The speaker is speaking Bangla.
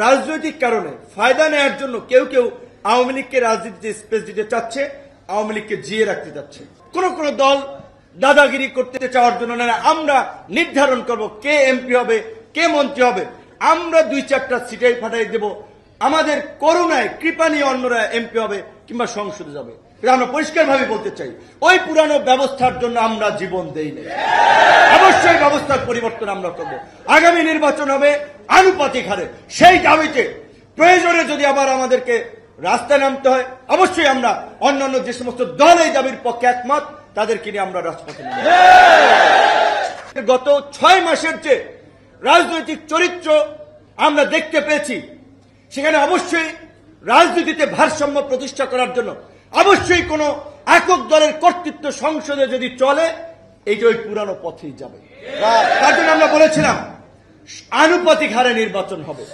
রাজনৈতিক কারণে ফায়দা নেওয়ার জন্য কেউ কেউ আওয়ামী লীগকে রাজনীতিতে স্পেস দিতে চাচ্ছে, আওয়ামী লীগকে জিয়ে রাখতে চাচ্ছে। কোন কোন দল দাদাগিরি করতে চাওয়ার জন্য না, আমরা নির্ধারণ করব কে এমপি হবে, কে মন্ত্রী হবে। আমরা 2-4টা সিটাই ফাটাই দেব, আমাদের করুণায় কৃপা নিয়ে অন্যরা এমপি হবে কিংবা সংসদে যাবে। আমরা পরিষ্কার ভাবে বলতে চাই, ওই পুরানো ব্যবস্থার জন্য আমরা জীবন দেই না। অবশ্যই ব্যবস্থার পরিবর্তন আমরা করব। আগামী নির্বাচন হবে আনুপাতিক হারে। সেই দাবিতে প্রয়োজনে যদি আবার আমাদেরকে রাস্তায় নামতে হয়, অবশ্যই আমরা অন্যান্য যে সমস্ত দল এই দাবির পক্ষে একমত তাদেরকে নিয়ে আমরা রাজপথে নামব। গত 6 মাসের যে রাজনৈতিক চরিত্র আমরা দেখতে পেয়েছি, সেখানে অবশ্যই রাজনীতিতে ভারসাম্য প্রতিষ্ঠা করার জন্য অবশ্যই কোন একক দলের কর্তৃত্ব সংসদে যদি চলে, এইটা ওই পুরানো পথেই যাবে। তার জন্য আমরা বলেছিলাম আনুপাতিক হারে নির্বাচন হবে।